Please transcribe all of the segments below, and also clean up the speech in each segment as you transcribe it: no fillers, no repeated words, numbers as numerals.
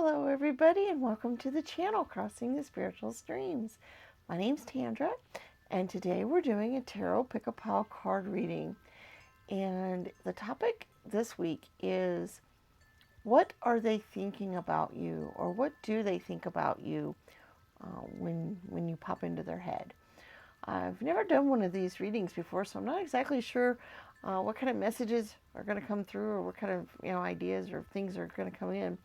Hello everybody and welcome to the channel Crossing the Spiritual Streams. My name's Tandra and today we're doing a Tarot Pick-a-Pile card reading. And the topic this week is, what are they thinking about you, or what do they think about you when you pop into their head? I've never done one of these readings before, so I'm not exactly sure what kind of messages are going to come through, or what kind of ideas or things are going to come in.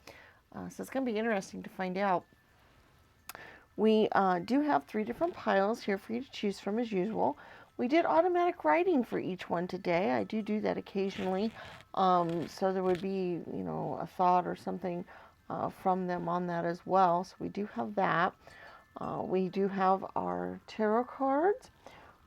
So it's going to be interesting to find out. We do have 3 different piles here for you to choose from as usual. We did automatic writing for each one today. I do that occasionally. So there would be, a thought or something from them on that as well. So we do have that. We do have our tarot cards.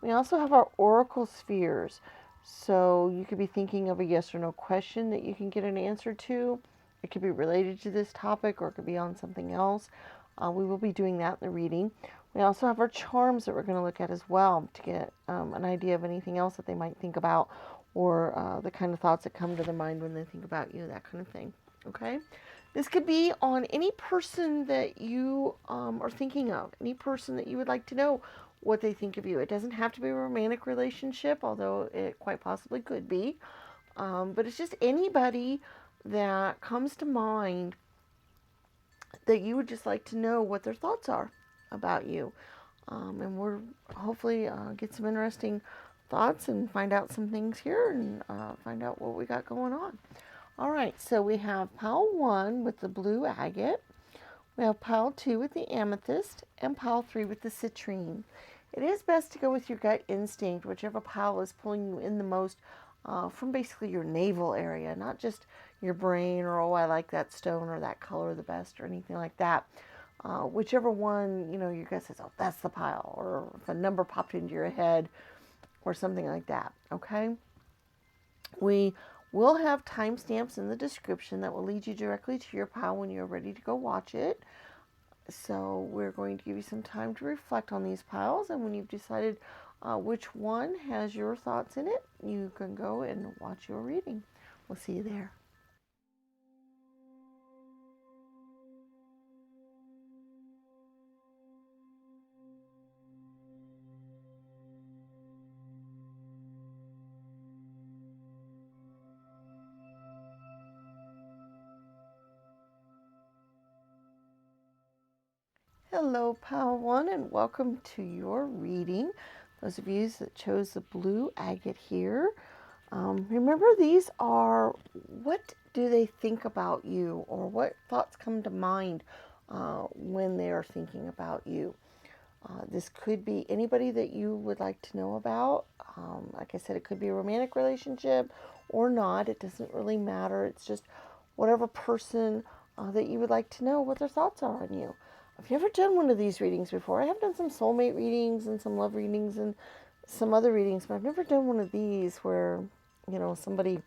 We also have our oracle spheres. So you could be thinking of a yes or no question that you can get an answer to. It could be related to this topic, or it could be on something else. We will be doing that in the reading. We also have our charms that we're going to look at as well to get an idea of anything else that they might think about, or the kind of thoughts that come to their mind when they think about you, that kind of thing. Okay? This could be on any person that you are thinking of, any person that you would like to know what they think of you. It doesn't have to be a romantic relationship, although it quite possibly could be. But it's just anybody that comes to mind that you would just like to know what their thoughts are about you. And we're hopefully get some interesting thoughts and find out some things here and find out what we got going on. All right, so we have pile 1 with the blue agate. We have pile 2 with the amethyst, and pile 3 with the citrine. It is best to go with your gut instinct, whichever pile is pulling you in the most from basically your navel area, not just your brain or, oh, I like that stone or that color the best or anything like that. Whichever one, your gut says, oh, that's the pile, or if a number popped into your head or something like that, okay? We will have timestamps in the description that will lead you directly to your pile when you're ready to go watch it. So we're going to give you some time to reflect on these piles, and when you've decided which one has your thoughts in it, you can go and watch your reading. We'll see you there. Hello, pile 1, and welcome to your reading. Those of you that chose the blue agate here, remember, these are, what do they think about you, or what thoughts come to mind when they are thinking about you. This could be anybody that you would like to know about. Like I said, it could be a romantic relationship or not. It doesn't really matter. It's just whatever person that you would like to know what their thoughts are on you. I've never done one of these readings before. I have done some soulmate readings and some love readings and some other readings, but I've never done one of these where, somebody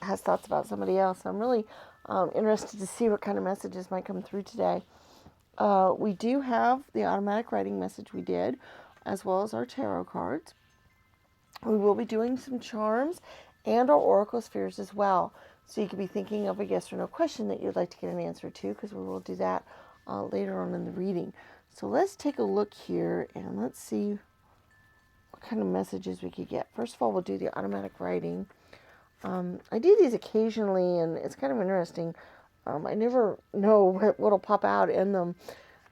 has thoughts about somebody else. I'm really interested to see what kind of messages might come through today. We do have the automatic writing message we did, as well as our tarot cards. We will be doing some charms and our oracle spheres as well. So you could be thinking of a yes or no question that you'd like to get an answer to, because we will do that later on in the reading. So let's take a look here and let's see what kind of messages we could get. First of all, we'll do the automatic writing. I do these occasionally, and it's kind of interesting. I never know what'll pop out in them.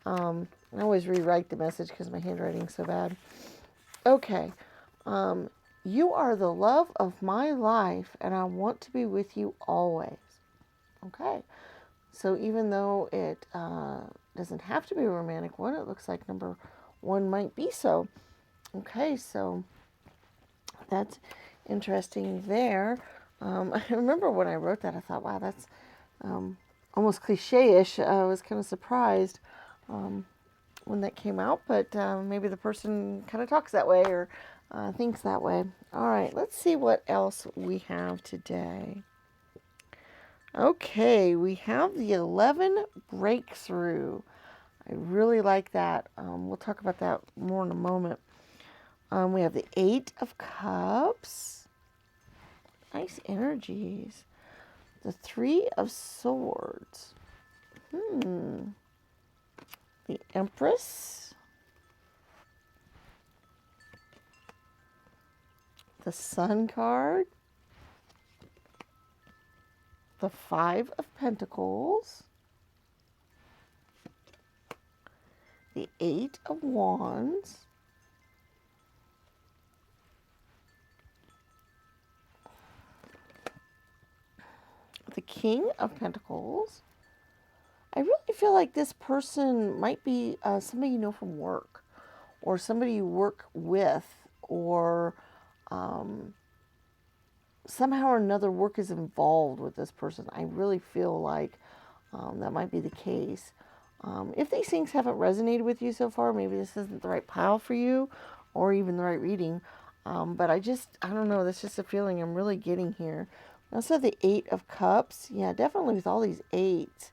I always rewrite the message because my handwriting's so bad. Okay. You are the love of my life, and I want to be with you always. Okay. So even though it doesn't have to be a romantic one, it looks like number 1 might be so. Okay, so that's interesting there. I remember when I wrote that, I thought, wow, that's almost cliche-ish. I was kind of surprised when that came out, but maybe the person kind of talks that way or thinks that way. All right, let's see what else we have today. Okay, we have the 11 breakthrough. I really like that. We'll talk about that more in a moment. We have the 8 of Cups. Nice energies. The 3 of Swords. The Empress, the Sun card, the Five of Pentacles, the Eight of Wands, the King of Pentacles. I really feel like this person might be somebody you know from work, or somebody you work with, or somehow or another work is involved with this person. I really feel like that might be the case. If these things haven't resonated with you so far, maybe this isn't the right pile for you, or even the right reading. But I don't know, that's just a feeling I'm really getting here. Also the Eight of Cups. Yeah, definitely with all these eights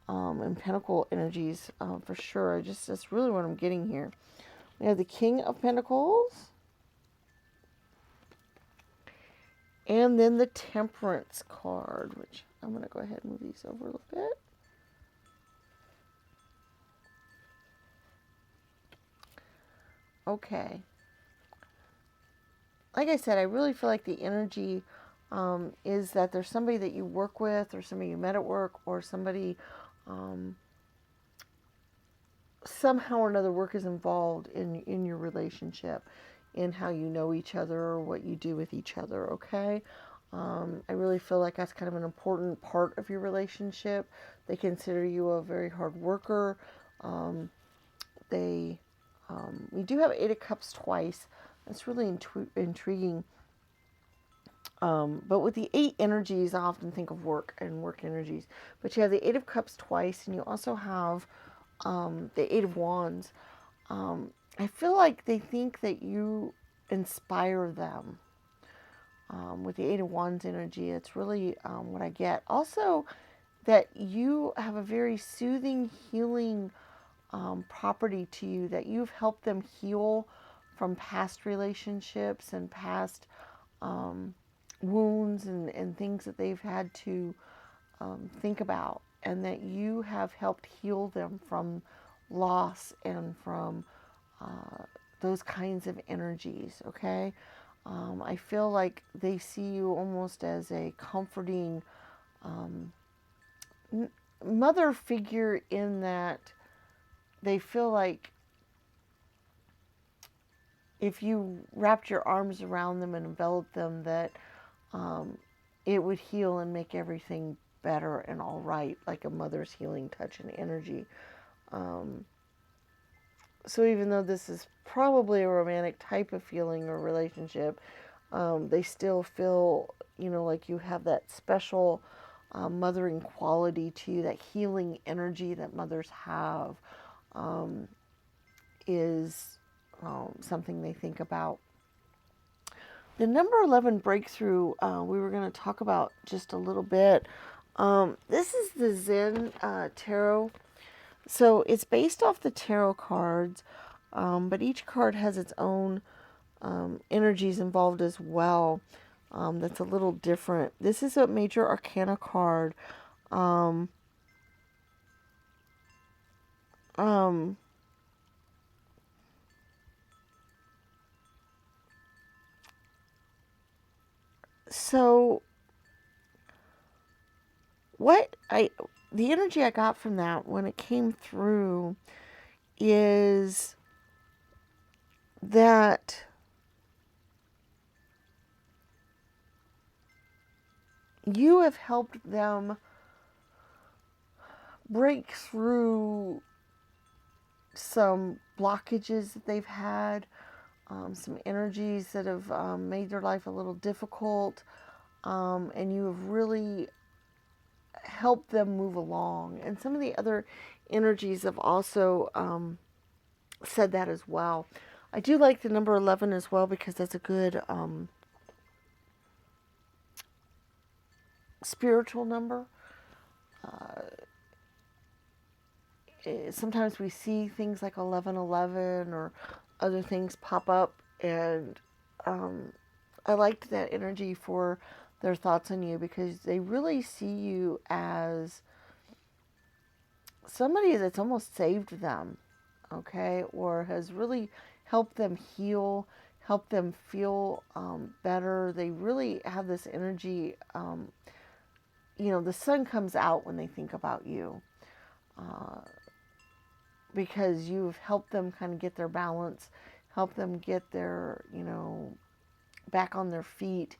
and Pentacle energies, for sure. That's really what I'm getting here. We have the King of Pentacles. And then the Temperance card, which I'm going to go ahead and move these over a little bit. Okay. Like I said, I really feel like the energy is that there's somebody that you work with, or somebody you met at work, or somebody somehow or another work is involved in your relationship, in how you know each other or what you do with each other, okay? I really feel like that's kind of an important part of your relationship. They consider you a very hard worker. We do have Eight of Cups twice. That's really intriguing. But with the eight energies, I often think of work and work energies. But you have the Eight of Cups twice, and you also have the Eight of Wands. I feel like they think that you inspire them. With the Eight of Wands energy, it's really what I get. Also, that you have a very soothing, healing property to you, that you've helped them heal from past relationships and past wounds and things that they've had to think about, and that you have helped heal them from loss and from those kinds of energies, okay? I feel like they see you almost as a comforting mother figure, in that they feel like if you wrapped your arms around them and enveloped them, that it would heal and make everything better and all right, like a mother's healing touch and energy. So even though this is probably a romantic type of feeling or relationship, they still feel, like you have that special mothering quality to you. That healing energy that mothers have is something they think about. The number 11 breakthrough, we were going to talk about just a little bit. This is the Zen Tarot. So it's based off the tarot cards, but each card has its own energies involved as well. That's a little different. This is a major arcana card. So the energy I got from that when it came through is that you have helped them break through some blockages that they've had, some energies that have made their life a little difficult, and you have really helped them move along. And some of the other energies have also said that as well. I do like the number 11 as well, because that's a good spiritual number. Sometimes we see things like 1111 or other things pop up, and I liked that energy for their thoughts on you, because they really see you as somebody that's almost saved them, okay, or has really helped them heal, helped them feel better. They really have this energy. The sun comes out when they think about you, uh, because you've helped them kind of get their balance, help them get their, back on their feet,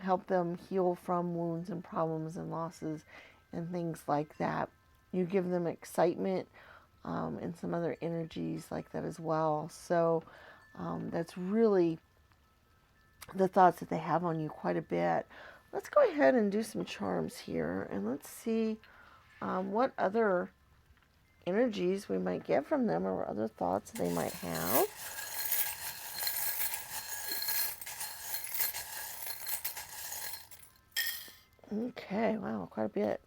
help them heal from wounds and problems and losses and things like that. You give them excitement and some other energies like that as well. So that's really the thoughts that they have on you quite a bit. Let's go ahead and do some charms here, and let's see what other energies we might get from them or other thoughts they might have. Okay, wow, quite a bit.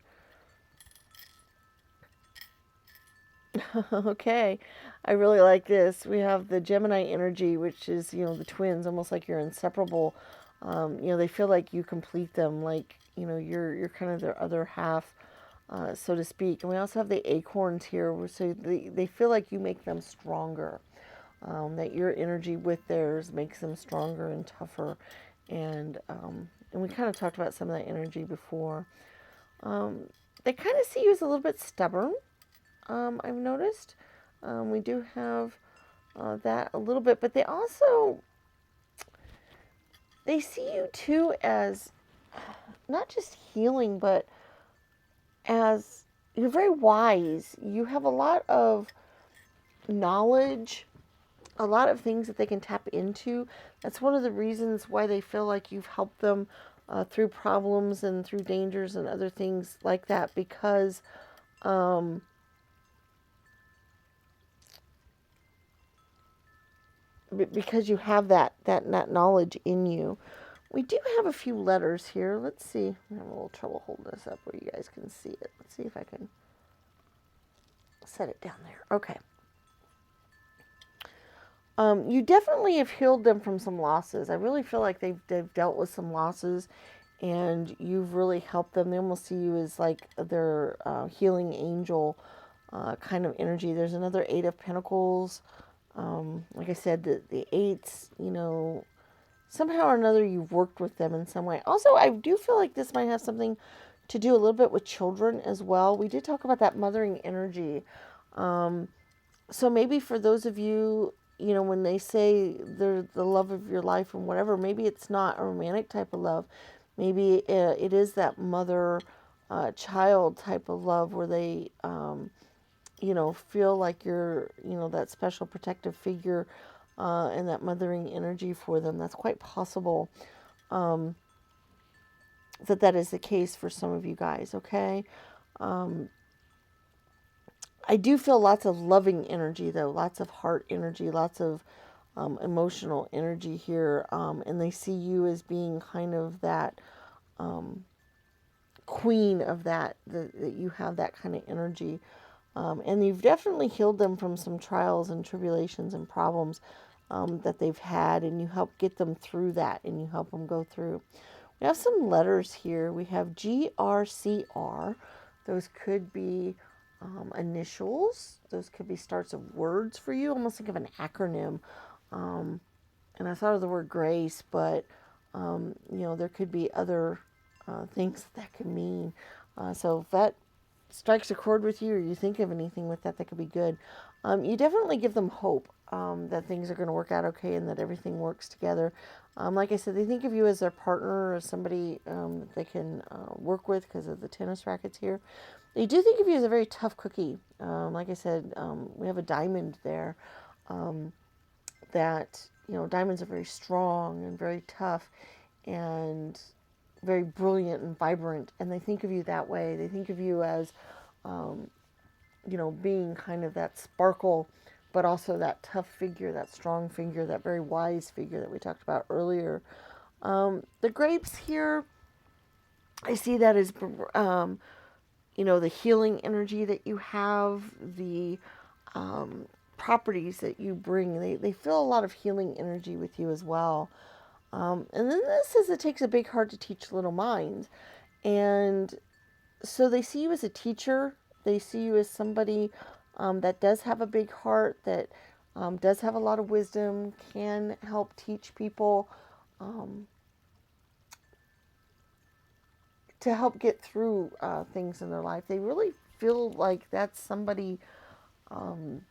Okay, I really like this. We have the Gemini energy, which is, the twins, almost like you're inseparable. They feel like you complete them, like, you're kind of their other half, so to speak. And we also have the acorns here, so they feel like you make them stronger. That your energy with theirs makes them stronger and tougher. And we kind of talked about some of that energy before. They kind of see you as a little bit stubborn. I've noticed. We do have that a little bit, but they see you too as not just healing, but as you're very wise. You have a lot of knowledge, a lot of things that they can tap into. That's one of the reasons why they feel like you've helped them through problems and through dangers and other things like that, because you have that knowledge in you. We do have a few letters here. Let's see. I'm having a little trouble holding this up where you guys can see it. Let's see if I can set it down there. Okay. You definitely have healed them from some losses. I really feel like they've dealt with some losses, and you've really helped them. They almost see you as like their healing angel kind of energy. There's another Eight of Pentacles. Like I said, the eights, somehow or another you've worked with them in some way. Also, I do feel like this might have something to do a little bit with children as well. We did talk about that mothering energy. So maybe for those of you, when they say they're the love of your life and whatever, maybe it's not a romantic type of love. Maybe it is that mother-child type of love where they, feel like you're, that special protective figure and that mothering energy for them. That's quite possible that is the case for some of you guys, okay? I do feel lots of loving energy, though, lots of heart energy, lots of emotional energy here, and they see you as being kind of that queen of that you have that kind of energy. And you've definitely healed them from some trials and tribulations and problems that they've had, and you help get them through that, and you help them go through. We have some letters here. We have GRCR. Those could be initials. Those could be starts of words for you. Almost think of an acronym. And I thought of the word grace, but there could be other things that could mean. So if that strikes a chord with you, or you think of anything with that could be good, you definitely give them hope that things are going to work out okay and that everything works together. Like I said, they think of you as their partner or somebody that they can work with because of the tennis rackets here. They do think of you as a very tough cookie. Like I said, we have a diamond there. That, diamonds are very strong and very tough and very brilliant and vibrant. And they think of you that way. They think of you as, being kind of that sparkle, but also that tough figure, that strong figure, that very wise figure that we talked about earlier. The grapes here, I see that as, the healing energy that you have, the properties that you bring. They feel a lot of healing energy with you as well. And then this says it takes a big heart to teach little minds. And so they see you as a teacher. They see you as somebody that does have a big heart, that does have a lot of wisdom, can help teach people, um, to help get through things in their life. They really feel like that's somebody, um,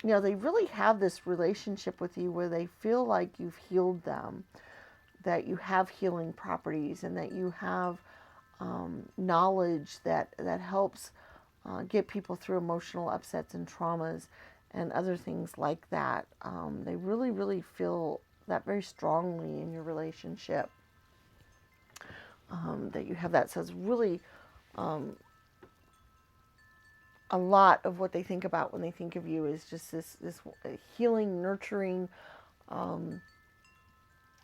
they really have this relationship with you where they feel like you've healed them, that you have healing properties, and that you have knowledge that helps get people through emotional upsets and traumas and other things like that. They really, really feel that very strongly in your relationship, that you have that. So it's really a lot of what they think about when they think of you is just this healing, nurturing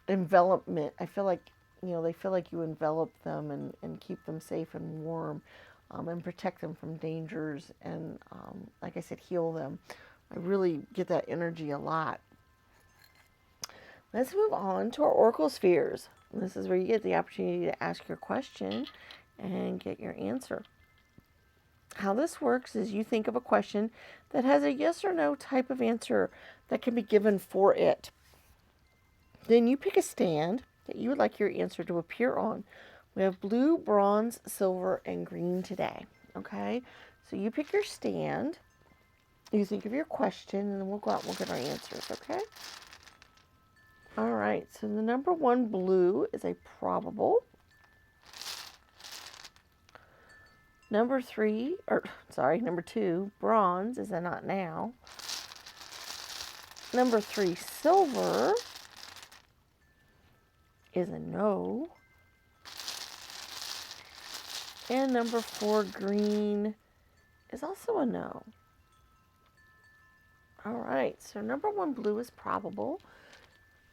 envelopment. I feel like, they feel like you envelop them and keep them safe and warm, and protect them from dangers, and like I said, heal them. I really get that energy a lot. Let's move on to our oracle spheres. This is where you get the opportunity to ask your question and get your answer. How this works is you think of a question that has a yes or no type of answer that can be given for it. Then you pick a stand that you would like your answer to appear on. We have blue, bronze, silver, and green today. Okay? So you pick your stand, you think of your question, and then we'll go out and we'll get our answers, okay? All right, so the number 1, blue, is a probable. Number 2, bronze, is a not now. Number 3, silver, is a no. And number 4, green, is also a no. All right, so number 1, blue, is probable.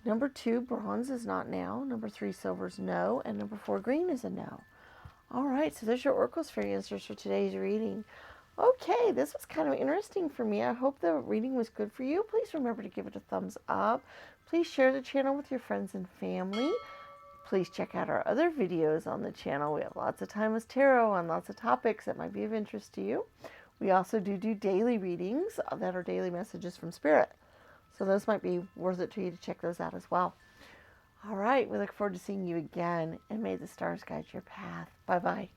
Number 2, bronze, is not now. Number 3, silver, is no. And number 4, green, is a no. All right, so there's your oracle sphere answers for today's reading. Okay, this was kind of interesting for me. I hope the reading was good for you. Please remember to give it a thumbs up. Please share the channel with your friends and family. Please check out our other videos on the channel. We have lots of time with tarot on lots of topics that might be of interest to you. We also do daily readings that are daily messages from Spirit. So those might be worth it to you to check those out as well. All right, we look forward to seeing you again, and may the stars guide your path. Bye-bye.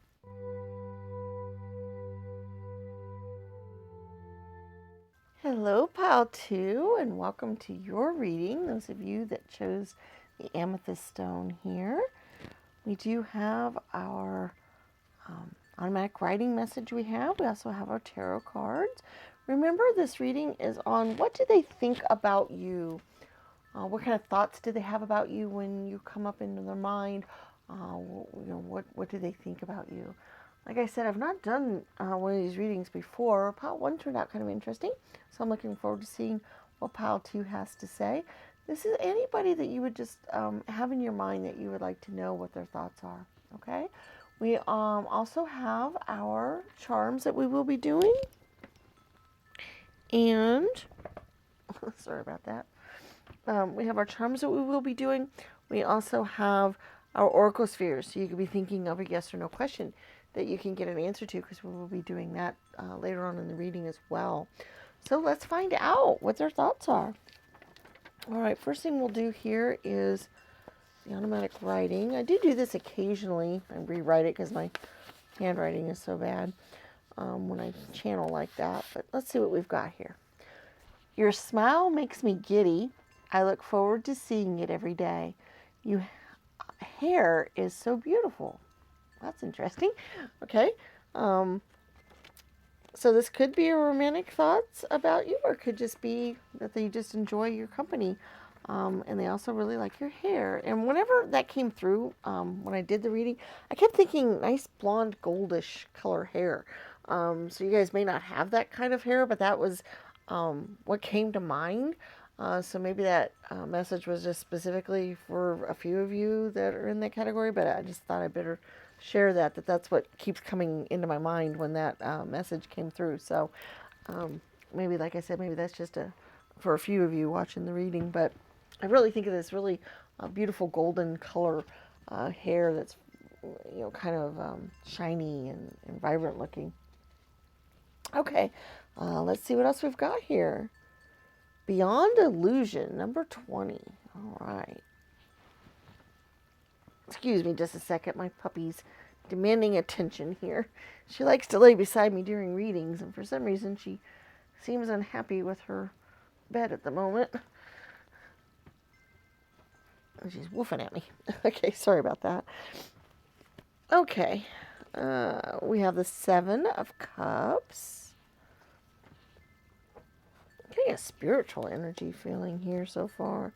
Hello, Pile 2, and welcome to your reading. Those of you that chose the amethyst stone here. We do have our automatic writing message we have. We also have our tarot cards. Remember, this reading is on what do they think about you? What kind of thoughts do they have about you when you come up into their mind? What do they think about you? Like I said, I've not done one of these readings before. Pile 1 turned out kind of interesting, so I'm looking forward to seeing what Pile 2 has to say. This is anybody that you would just have in your mind that you would like to know what their thoughts are, okay? We also have our charms that we will be doing. And, sorry about that. We have our charms that we will be doing. We also have our oracle spheres. So you could be thinking of a yes or no question that you can get an answer to, because we will be doing that later on in the reading as well. So let's find out what their thoughts are. All right, first thing we'll do here is the automatic writing. I do this occasionally. I rewrite it because my handwriting is so bad when I channel like that. But let's see what we've got here. Your smile makes me giddy. I look forward to seeing it every day. Your hair is so beautiful. That's interesting. Okay. So this could be a romantic thoughts about you, or it could just be that they just enjoy your company. And they also really like your hair. And whenever that came through, when I did the reading, I kept thinking nice blonde goldish color hair. So you guys may not have that kind of hair, but that was what came to mind. So maybe that message was just specifically for a few of you that are in that category, but I just thought I'd better share that's what keeps coming into my mind when that message came through. So maybe, like I said, maybe that's just for a few of you watching the reading, but I really think of this really beautiful golden color hair that's kind of shiny and vibrant looking. Okay, let's see what else we've got here. Beyond Illusion, number 20. All right. Excuse me just a second. My puppy's demanding attention here. She likes to lay beside me during readings, and for some reason she seems unhappy with her bed at the moment. And she's woofing at me. Okay, sorry about that. Okay, we have the Seven of Cups. Getting a spiritual energy feeling here so far.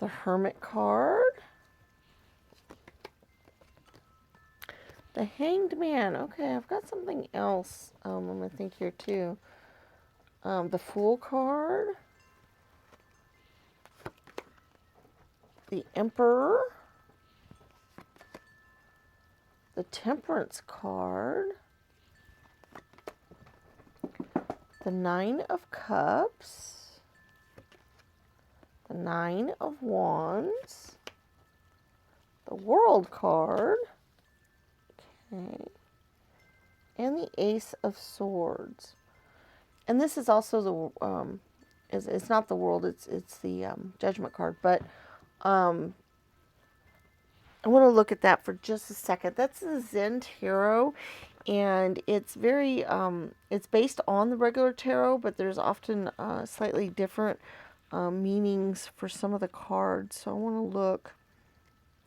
The Hermit card. The Hanged Man. Okay, I've got something else I'm going to think here too. The Fool card. The Emperor. The Temperance card. The Nine of Cups. The Nine of Wands. The World card. Okay. And the Ace of Swords. And this is also the it's not the World, it's the Judgment card, but I want to look at that for just a second. That's the Zen Tarot, and it's very it's based on the regular tarot, but there's often slightly different meanings for some of the cards. So I want to look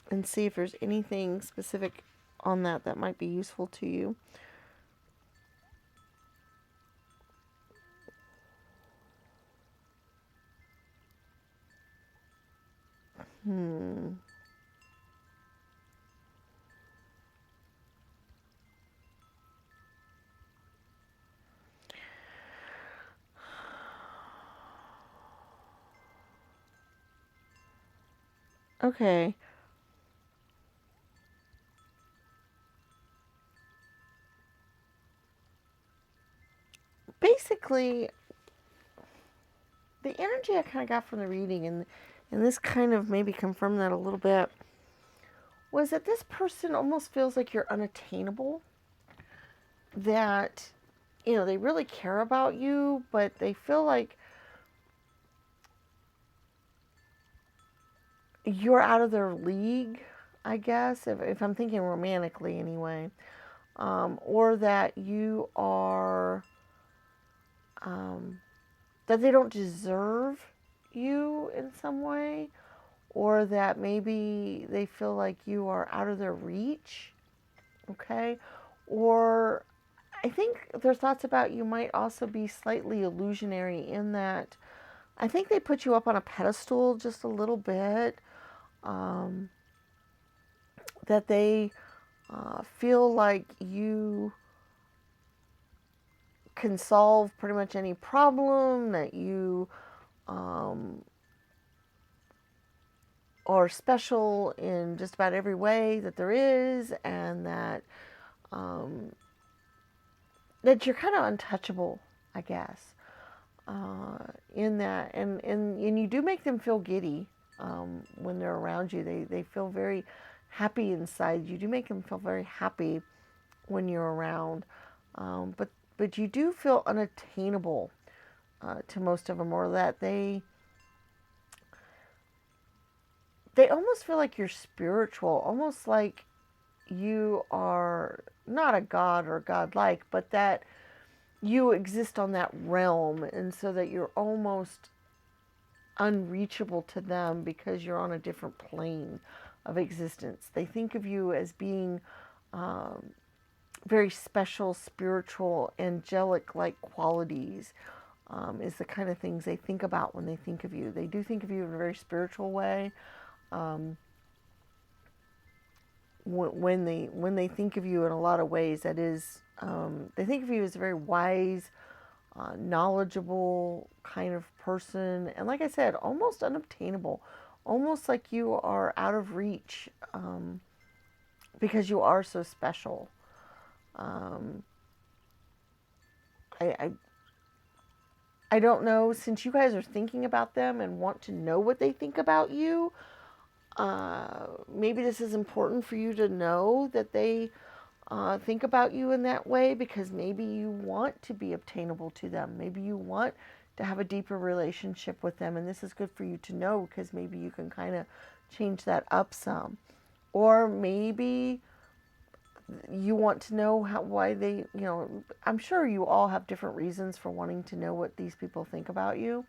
and see if there's anything specific on that might be useful to you. Okay. Basically, the energy I kind of got from the reading, and this kind of maybe confirmed that a little bit, was that this person almost feels like you're unattainable. That, you know, they really care about you, but they feel like you're out of their league, I guess, if I'm thinking romantically anyway. Or that you are, that they don't deserve you in some way, or that maybe they feel like you are out of their reach, okay? Or I think their thoughts about you might also be slightly illusionary in that I think they put you up on a pedestal just a little bit, that they feel like you can solve pretty much any problem, that you are special in just about every way that there is, and that that you're kind of untouchable, I guess, in that, and you do make them feel giddy when they're around you. They feel very happy inside. You do make them feel very happy when you're around, but you do feel unattainable to most of them, or that they almost feel like you're spiritual, almost like you are not a god or godlike, but that you exist on that realm, and so that you're almost unreachable to them because you're on a different plane of existence. They think of you as being very special, spiritual, angelic-like qualities, is the kind of things they think about when they think of you. They do think of you in a very spiritual way. When they think of you in a lot of ways, that is, they think of you as a very wise, knowledgeable kind of person, and like I said, almost unobtainable, almost like you are out of reach, because you are so special. I don't know, since you guys are thinking about them and want to know what they think about you, maybe this is important for you to know that they think about you in that way, because maybe you want to be obtainable to them. Maybe you want to have a deeper relationship with them, and this is good for you to know, because maybe you can kind of change that up some. Or maybe you want to know why they, I'm sure you all have different reasons for wanting to know what these people think about you.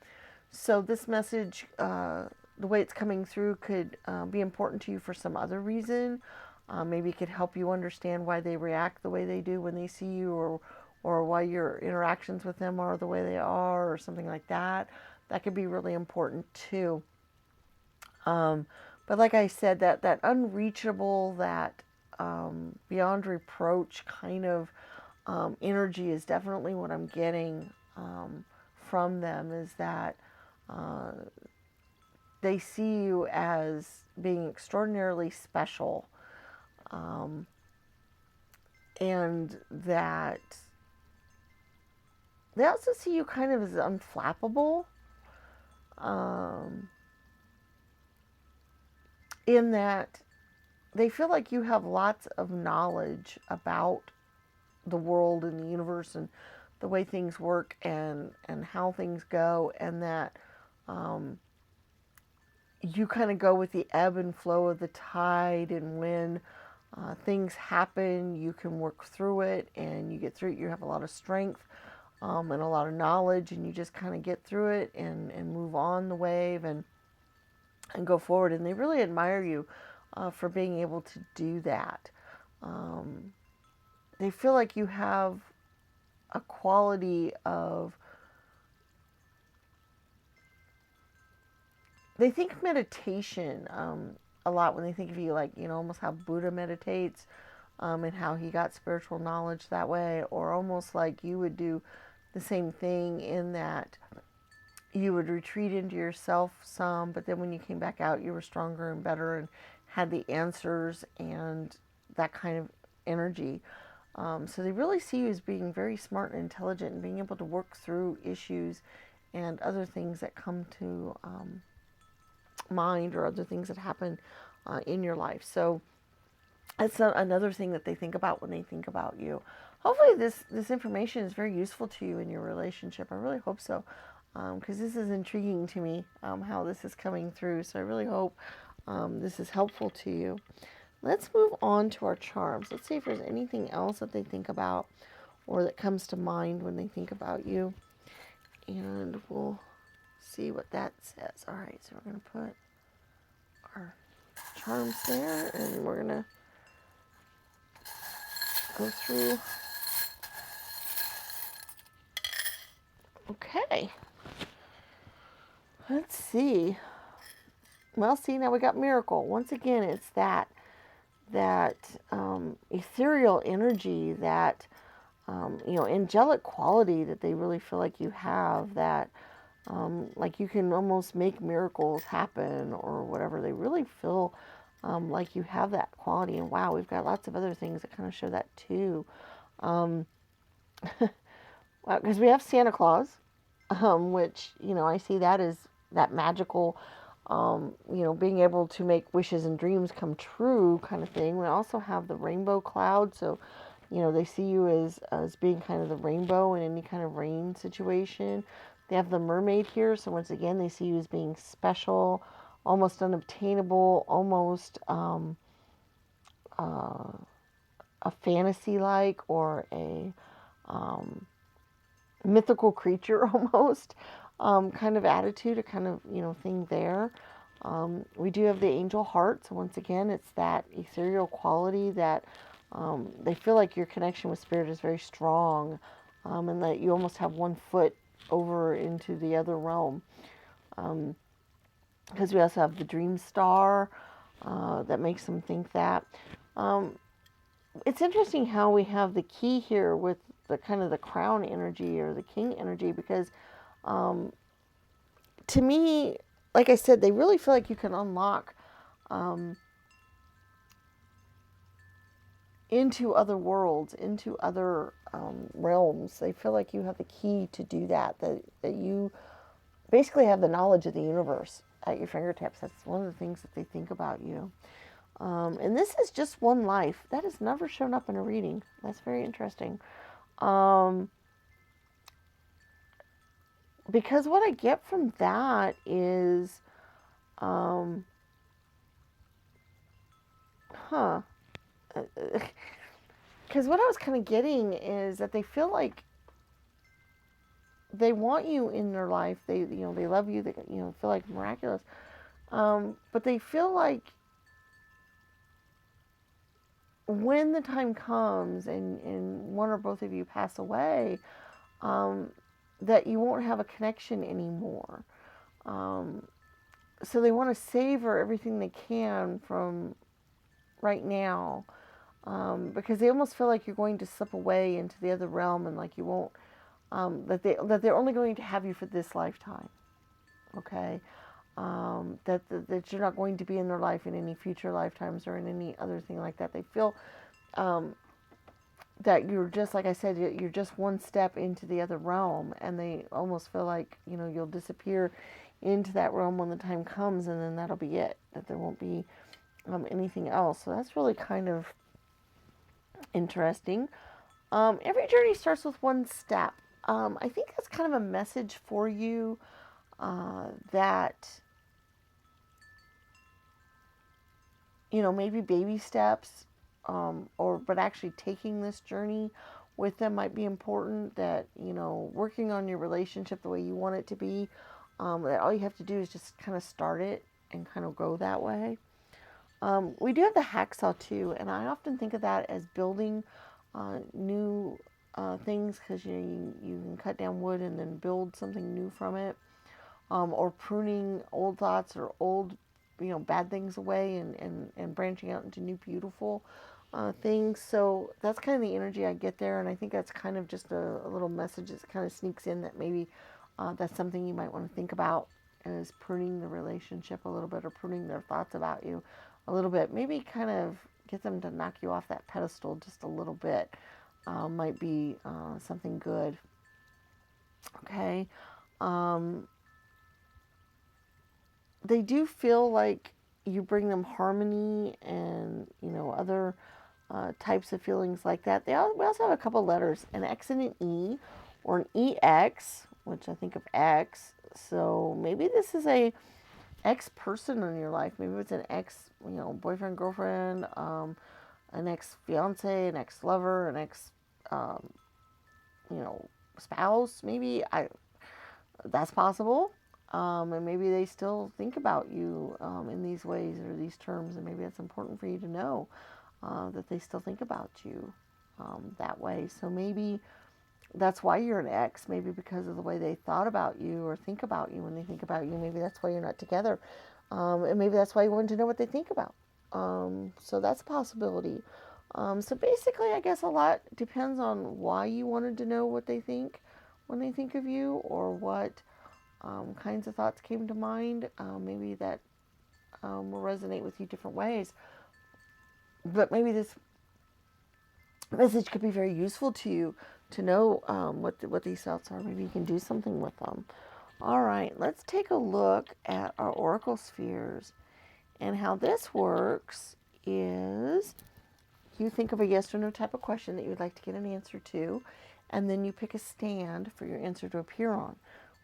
So this message, the way it's coming through, could be important to you for some other reason. Maybe it could help you understand why they react the way they do when they see you, or why your interactions with them are the way they are, or something like that. That could be really important too. But like I said, that unreachable, that beyond reproach kind of energy is definitely what I'm getting from them, is that they see you as being extraordinarily special, and that they also see you kind of as unflappable, in that they feel like you have lots of knowledge about the world and the universe and the way things work, and how things go, and that you kind of go with the ebb and flow of the tide, and when things happen, you can work through it, and you get through it. You have a lot of strength and a lot of knowledge, and you just kind of get through it, and move on the wave, and go forward. And they really admire you for being able to do that. They feel like you have a quality of, they think meditation a lot when they think of you, like, almost how Buddha meditates, and how he got spiritual knowledge that way, or almost like you would do the same thing, in that you would retreat into yourself some, but then when you came back out, you were stronger and better and had the answers and that kind of energy. So they really see you as being very smart and intelligent, and being able to work through issues and other things that come to mind, or other things that happen in your life. So that's another thing that they think about when they think about you. Hopefully this information is very useful to you in your relationship. I really hope so, because this is intriguing to me, how this is coming through. So I really hope this is helpful to you. Let's move on to our charms. Let's see if there's anything else that they think about, or that comes to mind when they think about you. And we'll see what that says. All right, so we're going to put our charms there, and we're going to go through. Okay. Let's see. Well, see, now we got miracle. Once again, it's that ethereal energy, that angelic quality that they really feel like you have, that like you can almost make miracles happen, or whatever. They really feel like you have that quality. And wow, we've got lots of other things that kind of show that too. Because we have Santa Claus, which, I see that as that magical, being able to make wishes and dreams come true kind of thing. We also have the rainbow cloud. So, they see you as being kind of the rainbow in any kind of rain situation. They have the mermaid here. So once again, they see you as being special, almost unobtainable, almost a fantasy-like, or a mythical creature almost, kind of attitude, a kind of, thing there. We do have the angel heart. So once again, it's that ethereal quality that they feel like your connection with spirit is very strong, and that you almost have one foot over into the other realm. Because we also have the dream star that makes them think that. It's interesting how we have the key here with the kind of the crown energy, or the king energy, because to me, like I said, they really feel like you can unlock into other worlds, into other realms. They feel like you have the key to do that, that you basically have the knowledge of the universe at your fingertips. That's one of the things that they think about you. And this is just one life. That has never shown up in a reading. That's very interesting. Because what I get from that is, huh. Because what I was kind of getting is that they feel like they want you in their life. They love you. They feel like miraculous. But they feel like when the time comes and one or both of you pass away, that you won't have a connection anymore. So they want to savor everything they can from right now, because they almost feel like you're going to slip away into the other realm, and like you won't, that they're only going to have you for this lifetime. Okay. That you're not going to be in their life in any future lifetimes or in any other thing like that. They feel that you're just, like I said, you're just one step into the other realm, and they almost feel like you'll disappear into that realm when the time comes, and then that'll be it. That there won't be anything else. So that's really kind of interesting. Every journey starts with one step. I think that's kind of a message for you, that maybe baby steps, but actually taking this journey with them might be important. That working on your relationship the way you want it to be. That all you have to do is just kind of start it and kind of go that way. We do have the hacksaw too, and I often think of that as building new things, because you can cut down wood and then build something new from it, or pruning old thoughts or old bad things away, and branching out into new beautiful things. So that's kind of the energy I get there, and I think that's kind of just a little message that kind of sneaks in, that maybe that's something you might want to think about, is pruning the relationship a little bit, or pruning their thoughts about you a little bit. Maybe kind of get them to knock you off that pedestal just a little bit. Might be something good. Okay. They do feel like you bring them harmony and other types of feelings like that. We also have a couple letters, an X and an E, or an EX, which I think of X. So maybe this is a ex person in your life. Maybe it's an ex, boyfriend, girlfriend, an ex fiance, an ex lover, an ex, spouse. Maybe that's possible. And maybe they still think about you in these ways or these terms, and maybe that's important for you to know, that they still think about you that way. So maybe that's why you're an ex, maybe because of the way they thought about you or think about you when they think about you. Maybe that's why you're not together. And maybe that's why you wanted to know what they think about. So that's a possibility. So basically, I guess a lot depends on why you wanted to know what they think when they think of you, or what kinds of thoughts came to mind. Maybe that will resonate with you different ways. But maybe this message could be very useful to you to know what these thoughts are. Maybe you can do something with them. All right, let's take a look at our oracle spheres. And how this works is you think of a yes or no type of question that you would like to get an answer to, and then you pick a stand for your answer to appear on.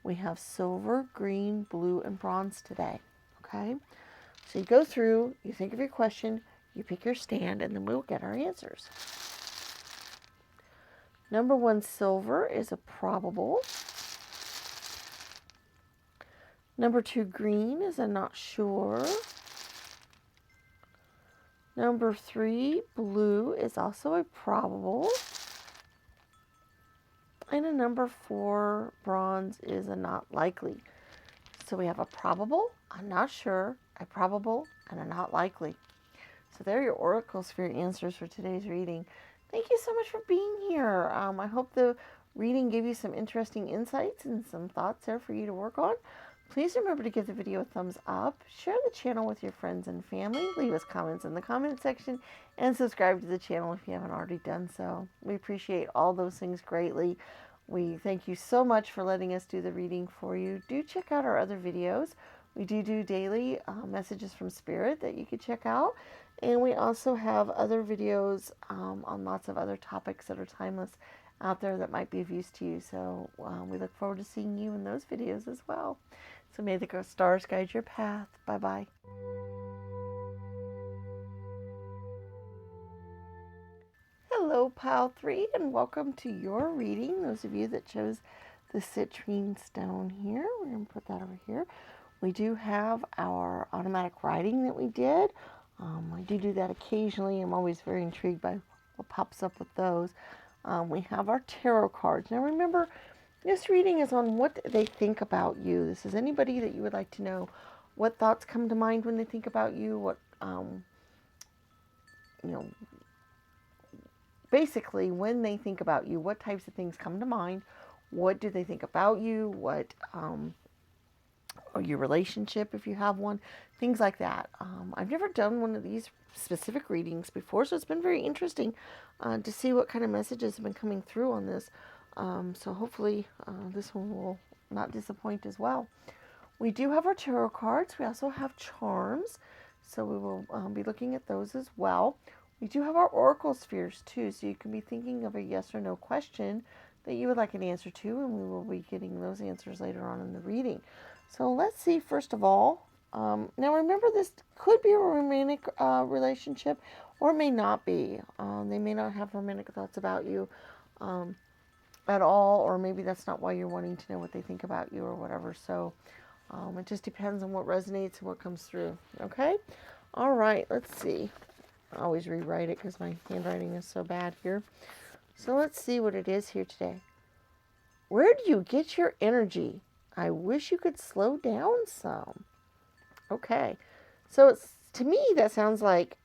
We have silver, green, blue, and bronze today. Okay? So you go through, you think of your question, you pick your stand, and then we'll get our answers. Number 1, silver, is a probable. Number 2, green, is a not sure. Number 3, blue, is also a probable. And a number 4, bronze, is a not likely. So we have a probable, a not sure, a probable, and a not likely. So there are your oracle sphere answers for today's reading. Thank you so much for being here. I hope the reading gave you some interesting insights and some thoughts there for you to work on. Please remember to give the video a thumbs up, share the channel with your friends and family, leave us comments in the comment section, and subscribe to the channel if you haven't already done so. We appreciate all those things greatly. We thank you so much for letting us do the reading for you. Do check out our other videos. We do daily messages from Spirit that you could check out. And we also have other videos on lots of other topics that are timeless out there that might be of use to you. So we look forward to seeing you in those videos as well. So may the stars guide your path. Bye-bye. Hello, Pile 3, and welcome to your reading. Those of you that chose the citrine stone here, we're going to put that over here. We do have our automatic writing that we did. I do that occasionally. I'm always very intrigued by what pops up with those. We have our tarot cards. Now remember, this reading is on what they think about you. This is anybody that you would like to know what thoughts come to mind when they think about you, what, you know, basically when they think about you, what types of things come to mind, what do they think about you, what, or your relationship if you have one, things like that. I've never done one of these specific readings before, so it's been very interesting to see what kind of messages have been coming through on this. So hopefully this one will not disappoint as well. We do have our tarot cards. We also have charms, so we will be looking at those as well. We do have our oracle spheres too, so you can be thinking of a yes or no question that you would like an answer to, and we will be getting those answers later on in the reading. So let's see, first of all, now remember this could be a romantic relationship, or it may not be. They may not have romantic thoughts about you at all, or maybe that's not why you're wanting to know what they think about you or whatever. So it just depends on what resonates and what comes through, okay? All right, let's see. I always rewrite it because my handwriting is so bad here. So let's see what it is here today. Where do you get your energy? I wish you could slow down some. Okay. So it's, to me, that sounds like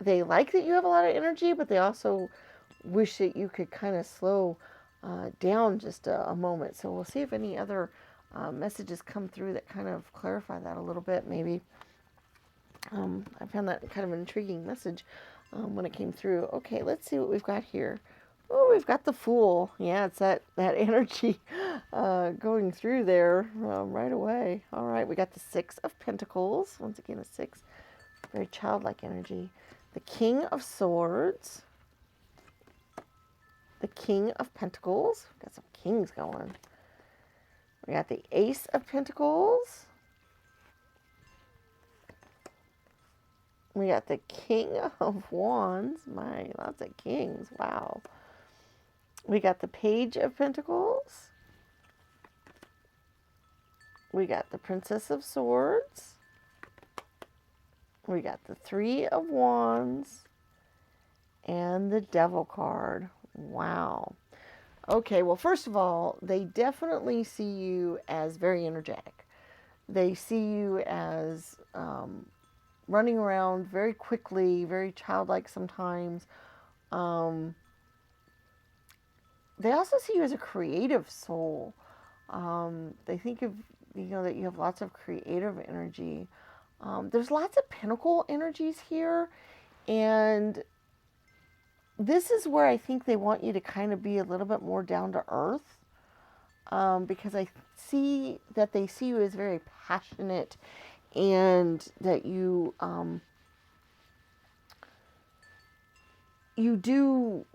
they like that you have a lot of energy, but they also wish that you could kind of slow down just a moment. So we'll see if any other messages come through that kind of clarify that a little bit, maybe. I found that kind of an intriguing message when it came through. Okay, let's see what we've got here. Oh, we've got the Fool. Yeah, it's that energy going through there right away. All right, we got the Six of Pentacles. Once again, a 6. Very childlike energy. The King of Swords. The King of Pentacles. Got some kings going. We got the Ace of Pentacles. We got the King of Wands. My, lots of kings. Wow. We got the Page of Pentacles. We got the Princess of Swords. We got the Three of Wands. And the Devil card. Wow. Okay, well, first of all, they definitely see you as very energetic. They see you as running around very quickly, very childlike sometimes. They also see you as a creative soul. They think of, that you have lots of creative energy. There's lots of pentacle energies here, and this is where I think they want you to kind of be a little bit more down to earth, because I see that they see you as very passionate, and that you you do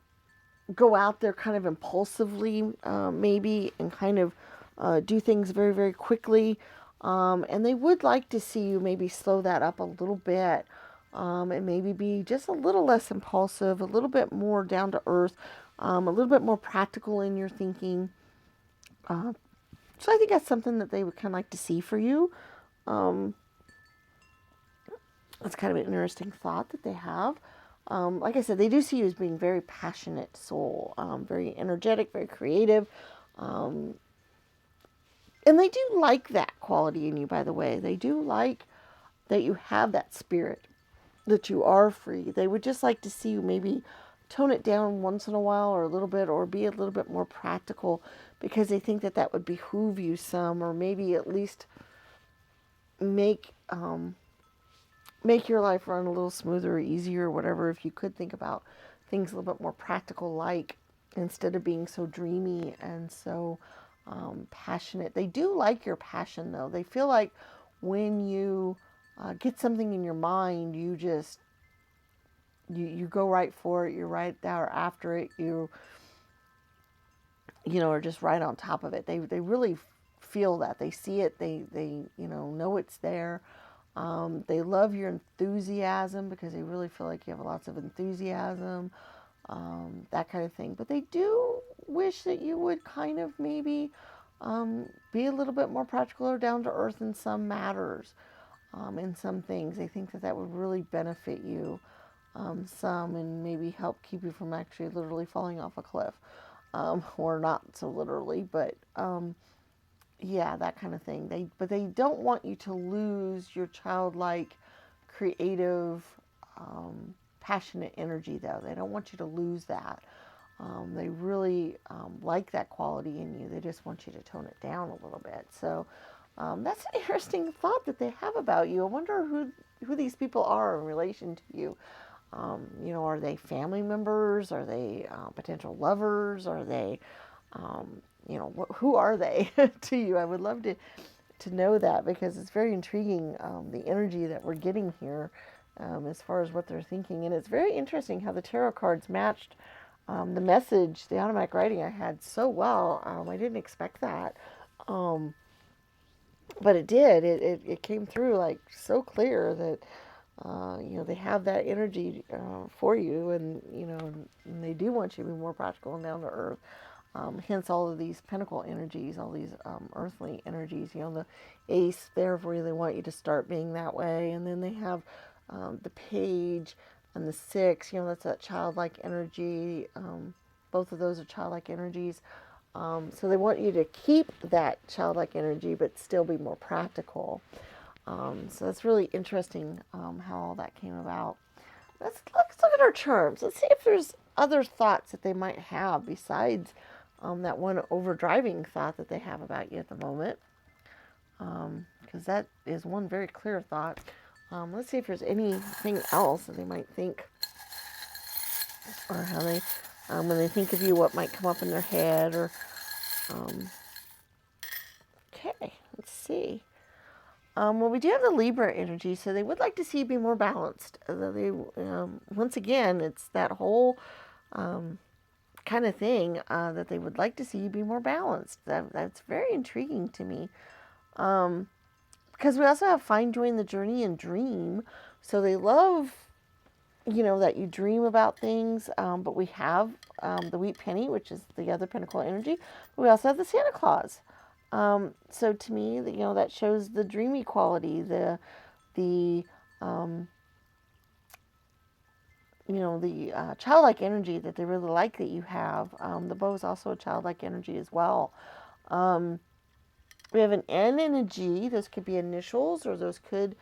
go out there kind of impulsively, maybe, and kind of do things very, very quickly. And they would like to see you maybe slow that up a little bit, and maybe be just a little less impulsive, a little bit more down to earth, a little bit more practical in your thinking. So I think that's something that they would kind of like to see for you. It's kind of an interesting thought that they have. Like I said, they do see you as being very passionate soul, very energetic, very creative. And they do like that quality in you, by the way. They do like that you have that spirit, that you are free. They would just like to see you maybe tone it down once in a while, or a little bit, or be a little bit more practical, because they think that that would behoove you some, or maybe at least make your life run a little smoother or easier, or whatever, if you could think about things a little bit more practical, like, instead of being so dreamy and so passionate. They do like your passion, though. They feel like when you get something in your mind, you just, you go right for it. You're right there after it. You know, are just right on top of it. They really feel that. They see it. They know it's there. They love your enthusiasm because they really feel like you have lots of enthusiasm, that kind of thing. But they do wish that you would kind of maybe be a little bit more practical or down to earth in some matters, in some things. They think that that would really benefit you some, and maybe help keep you from actually literally falling off a cliff, or not so literally, but yeah, that kind of thing. But they don't want you to lose your childlike, creative, passionate energy, though. They don't want you to lose that. They really like that quality in you. They just want you to tone it down a little bit. So that's an interesting thought that they have about you. I wonder who these people are in relation to you. Are they family members? Are they potential lovers? Are they, who are they to you? I would love to know that, because it's very intriguing, the energy that we're getting here, as far as what they're thinking. And it's very interesting how the tarot cards matched the message, the automatic writing I had so well. I didn't expect that. But it did. It came through like so clear that they have that energy for you, and and they do want you to be more practical and down to earth. Hence all of these pentacle energies, all these earthly energies. The ace there where they want you to start being that way, and then they have the page and the six. That's that childlike energy. Both of those are childlike energies. So they want you to keep that childlike energy, but still be more practical. So that's really interesting how all that came about. Let's look at our charms. Let's see if there's other thoughts that they might have besides that one overdriving thought that they have about you at the moment. Because that is one very clear thought. Let's see if there's anything else that they might think, or how they, when they think of you, what might come up in their head, or okay, let's see. Well, we do have the Libra energy, so they would like to see you be more balanced. Once again, it's that whole kind of thing that they would like to see you be more balanced. That's very intriguing to me. Because we also have find joy in the journey and dream. So they love, that you dream about things. But we have the wheat penny, which is the other pentacle energy. But we also have the Santa Claus. So to me, that shows the dreamy quality, the childlike energy that they really like that you have. The bow is also a childlike energy as well. We have an N and a G. Those could be initials, or those could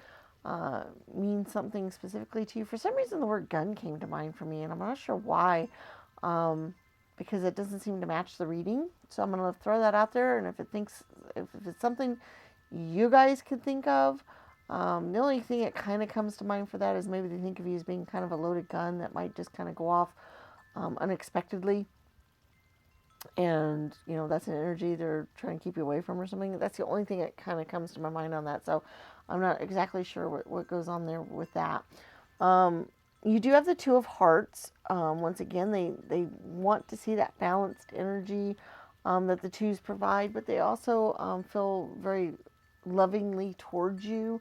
mean something specifically to you. For some reason, the word gun came to mind for me, and I'm not sure why, because it doesn't seem to match the reading. So I'm going to throw that out there, and if it's something you guys could think of, the only thing that kind of comes to mind for that is maybe they think of you as being kind of a loaded gun that might just kind of go off unexpectedly. And, that's an energy they're trying to keep you away from or something. That's the only thing that kind of comes to my mind on that. So I'm not exactly sure what goes on there with that. You do have the Two of Hearts. Once again, they want to see that balanced energy that the twos provide, but they also feel very lovingly towards you,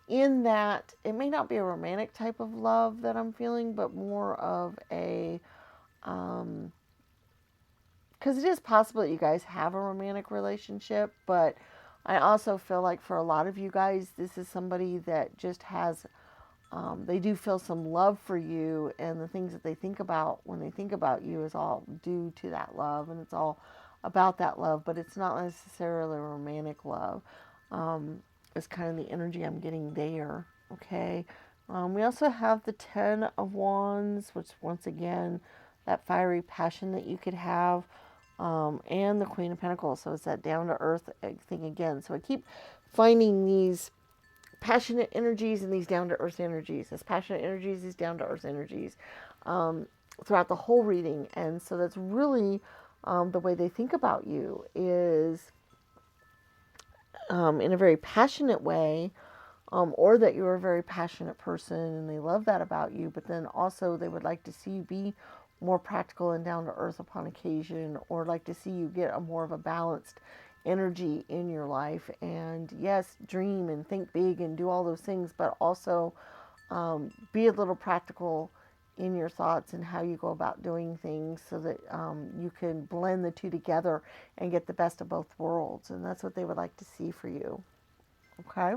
in that it may not be a romantic type of love that I'm feeling, but more of a because it is possible that you guys have a romantic relationship, but I also feel like for a lot of you guys, this is somebody that just has, they do feel some love for you, and the things that they think about when they think about you is all due to that love, and it's all about that love, but it's not necessarily romantic love. It's kind of the energy I'm getting there, okay? We also have the Ten of Wands, which once again, that fiery passion that you could have. And the Queen of Pentacles. So it's that down to earth thing again. So I keep finding these passionate energies and these down to earth energies. These passionate energies, these down to earth energies throughout the whole reading. And so that's really the way they think about you is in a very passionate way. or that you're a very passionate person and they love that about you, but then also they would like to see you be more practical and down to earth upon occasion, or like to see you get a more of a balanced energy in your life. And yes, dream and think big and do all those things, but also be a little practical in your thoughts and how you go about doing things, so that you can blend the two together and get the best of both worlds. And that's what they would like to see for you. Okay.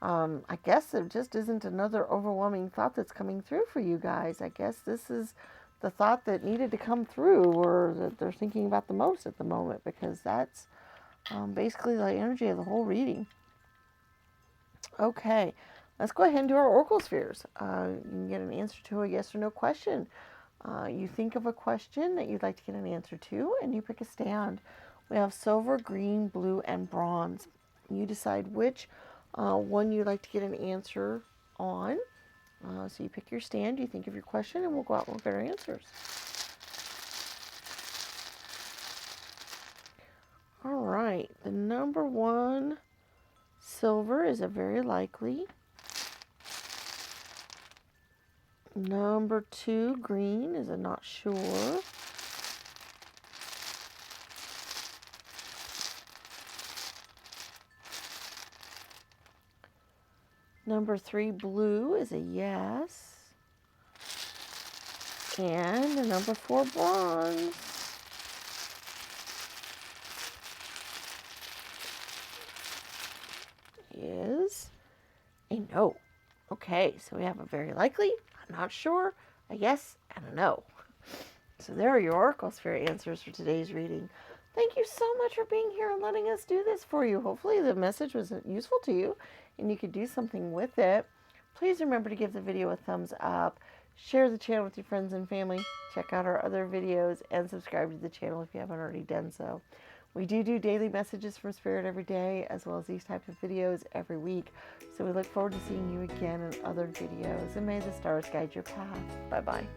I guess there just isn't another overwhelming thought that's coming through for you guys. I guess this is the thought that needed to come through, or that they're thinking about the most at the moment, because that's basically the energy of the whole reading. Okay, let's go ahead and do our Oracle spheres. You can get an answer to a yes or no question. You think of a question that you'd like to get an answer to, and you pick a stand. We have silver, green, blue, and bronze. You decide which one you'd like to get an answer on. So you pick your stand, you think of your question, and we'll go out and look at our answers. All right, the number 1, silver, is a very likely. Number 2, green, is a not sure. Number 3, blue, is a yes. And the number 4, bronze, is a no. Okay, so we have a very likely, a not sure, a yes, and a no. So there are your Oracle Sphere answers for today's reading. Thank you so much for being here and letting us do this for you. Hopefully the message was useful to you and you could do something with it. Please remember to give the video a thumbs up, share the channel with your friends and family, check out our other videos, and subscribe to the channel if you haven't already done so. We do daily messages from Spirit every day, as well as these types of videos every week. So we look forward to seeing you again in other videos. And may the stars guide your path. Bye-bye.